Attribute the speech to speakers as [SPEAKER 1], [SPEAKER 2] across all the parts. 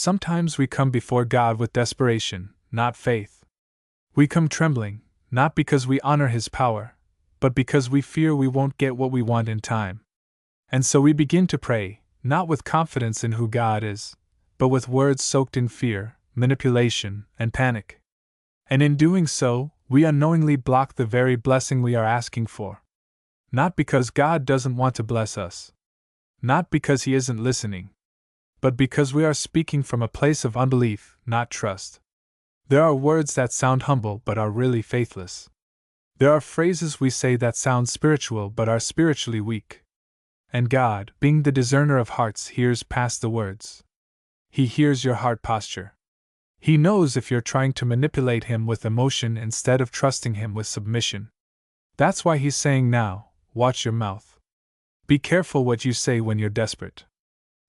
[SPEAKER 1] Sometimes we come before God with desperation, not faith. We come trembling, not because we honor His power, but because we fear we won't get what we want in time. And so we begin to pray, not with confidence in who God is, but with words soaked in fear, manipulation, and panic. And in doing so, we unknowingly block the very blessing we are asking for. Not because God doesn't want to bless us. Not because He isn't listening. But because we are speaking from a place of unbelief, not trust. There are words that sound humble but are really faithless. There are phrases we say that sound spiritual but are spiritually weak. And God, being the discerner of hearts, hears past the words. He hears your heart posture. He knows if you're trying to manipulate Him with emotion instead of trusting Him with submission. That's why He's saying now, watch your mouth. Be careful what you say when you're desperate.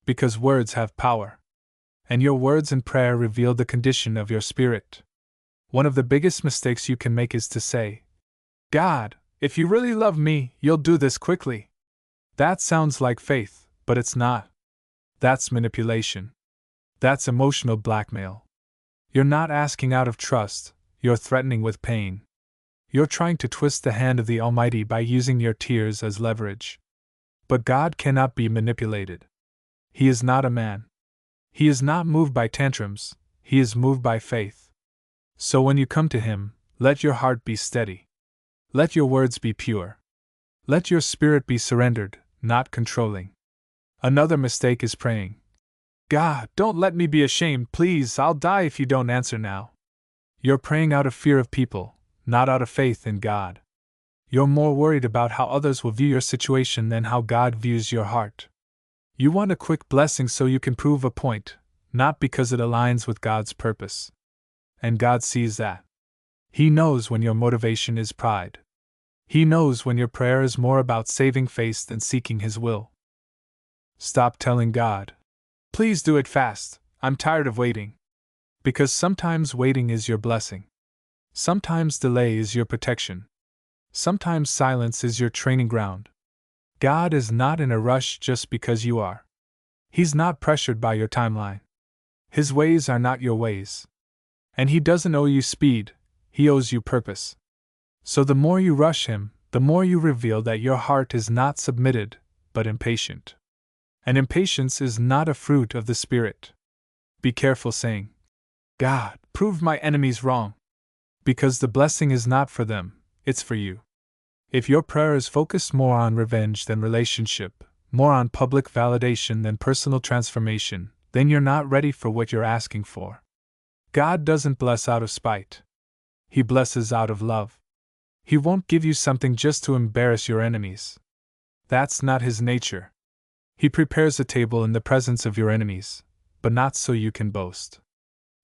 [SPEAKER 1] Because words have power. And your words in prayer reveal the condition of your spirit. One of the biggest mistakes you can make is to say, God, if you really love me, you'll do this quickly. That sounds like faith, but it's not. That's manipulation. That's emotional blackmail. You're not asking out of trust, you're threatening with pain. You're trying to twist the hand of the Almighty by using your tears as leverage. But God cannot be manipulated. He is not a man. He is not moved by tantrums, He is moved by faith. So when you come to Him, let your heart be steady. Let your words be pure. Let your spirit be surrendered, not controlling. Another mistake is praying, God, don't let me be ashamed, please, I'll die if you don't answer now. You're praying out of fear of people, not out of faith in God. You're more worried about how others will view your situation than how God views your heart. You want a quick blessing so you can prove a point, not because it aligns with God's purpose. And God sees that. He knows when your motivation is pride. He knows when your prayer is more about saving face than seeking His will. Stop telling God, please do it fast, I'm tired of waiting. Because sometimes waiting is your blessing. Sometimes delay is your protection. Sometimes silence is your training ground. God is not in a rush just because you are. He's not pressured by your timeline. His ways are not your ways. And He doesn't owe you speed, He owes you purpose. So the more you rush Him, the more you reveal that your heart is not submitted, but impatient. And impatience is not a fruit of the Spirit. Be careful saying, God, prove my enemies wrong. Because the blessing is not for them, it's for you. If your prayer is focused more on revenge than relationship, more on public validation than personal transformation, then you're not ready for what you're asking for. God doesn't bless out of spite. He blesses out of love. He won't give you something just to embarrass your enemies. That's not His nature. He prepares a table in the presence of your enemies, but not so you can boast.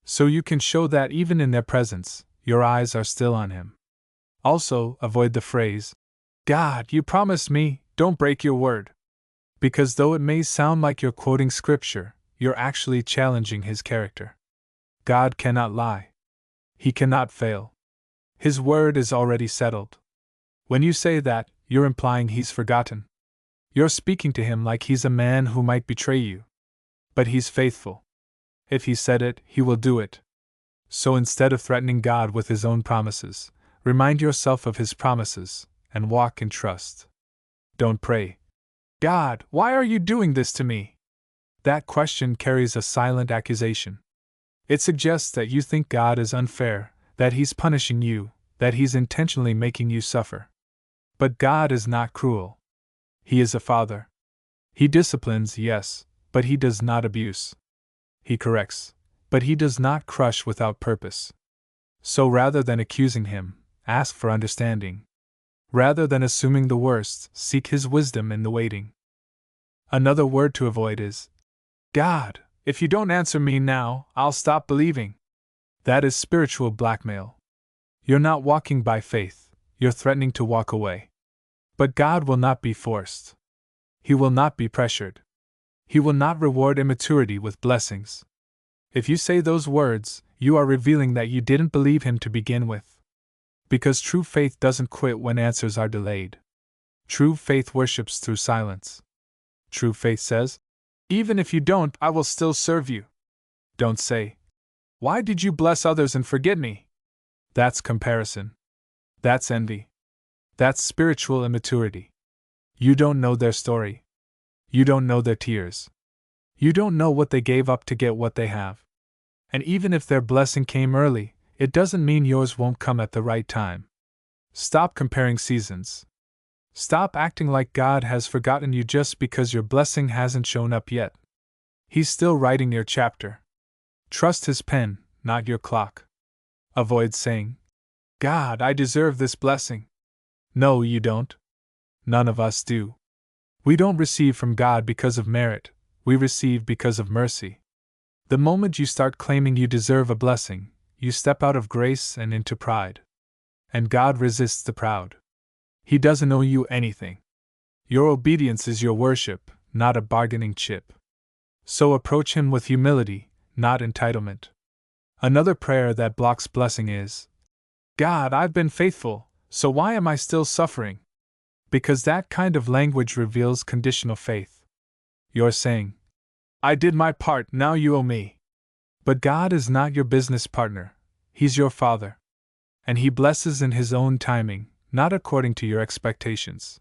[SPEAKER 1] So you can show that even in their presence, your eyes are still on Him. Also, avoid the phrase, God, you promised me, don't break your word. Because though it may sound like you're quoting scripture, you're actually challenging His character. God cannot lie. He cannot fail. His word is already settled. When you say that, you're implying He's forgotten. You're speaking to Him like He's a man who might betray you. But He's faithful. If He said it, He will do it. So instead of threatening God with His own promises, remind yourself of His promises, and walk in trust. Don't pray, God, why are you doing this to me? That question carries a silent accusation. It suggests that you think God is unfair, that He's punishing you, that He's intentionally making you suffer. But God is not cruel. He is a Father. He disciplines, yes, but He does not abuse. He corrects, but He does not crush without purpose. So rather than accusing Him, ask for understanding. Rather than assuming the worst, seek His wisdom in the waiting. Another word to avoid is, God, if you don't answer me now, I'll stop believing. That is spiritual blackmail. You're not walking by faith, you're threatening to walk away. But God will not be forced. He will not be pressured. He will not reward immaturity with blessings. If you say those words, you are revealing that you didn't believe Him to begin with. Because true faith doesn't quit when answers are delayed. True faith worships through silence. True faith says, even if you don't, I will still serve you. Don't say, "Why did you bless others and forget me?" That's comparison. That's envy. That's spiritual immaturity. You don't know their story. You don't know their tears. You don't know what they gave up to get what they have. And even if their blessing came early, it doesn't mean yours won't come at the right time. Stop comparing seasons. Stop acting like God has forgotten you just because your blessing hasn't shown up yet. He's still writing your chapter. Trust His pen, not your clock. Avoid saying, "God, I deserve this blessing." No, you don't. None of us do. We don't receive from God because of merit, we receive because of mercy. The moment you start claiming you deserve a blessing, you step out of grace and into pride. And God resists the proud. He doesn't owe you anything. Your obedience is your worship, not a bargaining chip. So approach Him with humility, not entitlement. Another prayer that blocks blessing is, "God, I've been faithful, so why am I still suffering?" Because that kind of language reveals conditional faith. You're saying, "I did my part, now you owe me." But God is not your business partner, He's your Father. And He blesses in His own timing, not according to your expectations.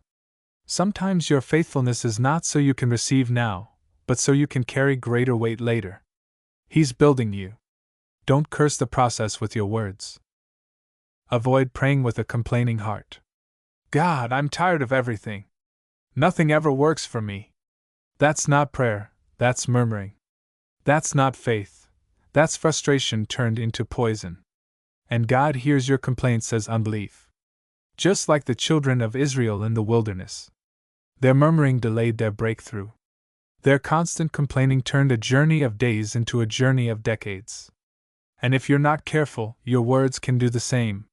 [SPEAKER 1] Sometimes your faithfulness is not so you can receive now, but so you can carry greater weight later. He's building you. Don't curse the process with your words. Avoid praying with a complaining heart. "God, I'm tired of everything. Nothing ever works for me." That's not prayer, that's murmuring. That's not faith, that's frustration turned into poison. And God hears your complaints as unbelief. Just like the children of Israel in the wilderness. Their murmuring delayed their breakthrough. Their constant complaining turned a journey of days into a journey of decades. And if you're not careful, your words can do the same.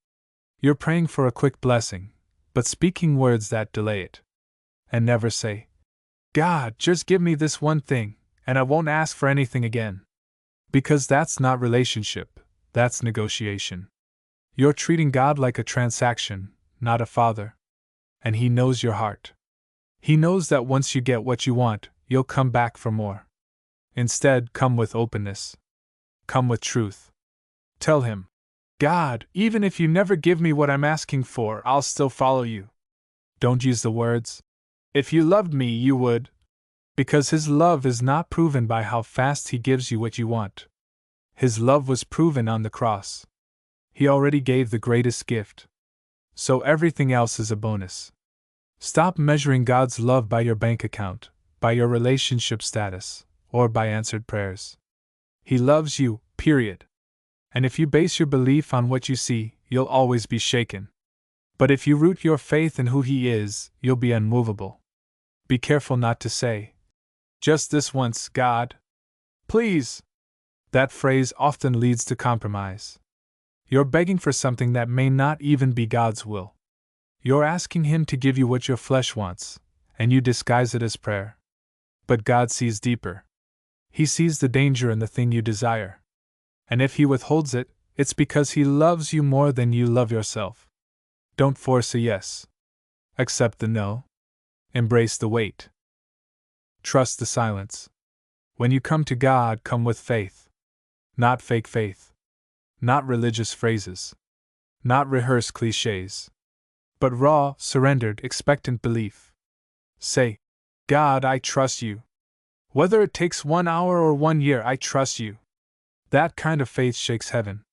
[SPEAKER 1] You're praying for a quick blessing, but speaking words that delay it. And never say, "God, just give me this one thing, and I won't ask for anything again." Because that's not relationship, that's negotiation. You're treating God like a transaction, not a father. And He knows your heart. He knows that once you get what you want, you'll come back for more. Instead, come with openness. Come with truth. Tell Him, "God, even if you never give me what I'm asking for, I'll still follow you." Don't use the words, "If you loved me, you would." Because His love is not proven by how fast He gives you what you want. His love was proven on the cross. He already gave the greatest gift. So everything else is a bonus. Stop measuring God's love by your bank account, by your relationship status, or by answered prayers. He loves you, period. And if you base your belief on what you see, you'll always be shaken. But if you root your faith in who He is, you'll be unmovable. Be careful not to say, "Just this once, God. Please." That phrase often leads to compromise. You're begging for something that may not even be God's will. You're asking Him to give you what your flesh wants, and you disguise it as prayer. But God sees deeper. He sees the danger in the thing you desire. And if He withholds it, it's because He loves you more than you love yourself. Don't force a yes. Accept the no. Embrace the wait. Trust the silence. When you come to God, come with faith. Not fake faith. Not religious phrases. Not rehearsed cliches. But raw, surrendered, expectant belief. Say, "God, I trust you. Whether it takes 1 hour or 1 year, I trust you." That kind of faith shakes heaven.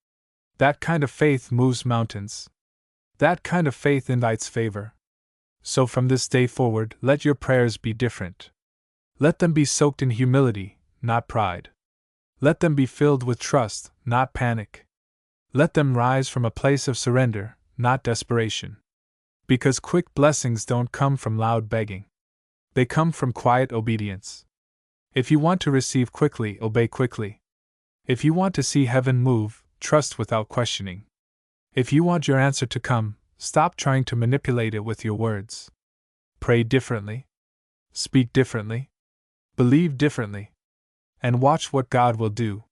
[SPEAKER 1] That kind of faith moves mountains. That kind of faith invites favor. So from this day forward, let your prayers be different. Let them be soaked in humility, not pride. Let them be filled with trust, not panic. Let them rise from a place of surrender, not desperation. Because quick blessings don't come from loud begging. They come from quiet obedience. If you want to receive quickly, obey quickly. If you want to see heaven move, trust without questioning. If you want your answer to come, stop trying to manipulate it with your words. Pray differently. Speak differently. Believe differently. And watch what God will do.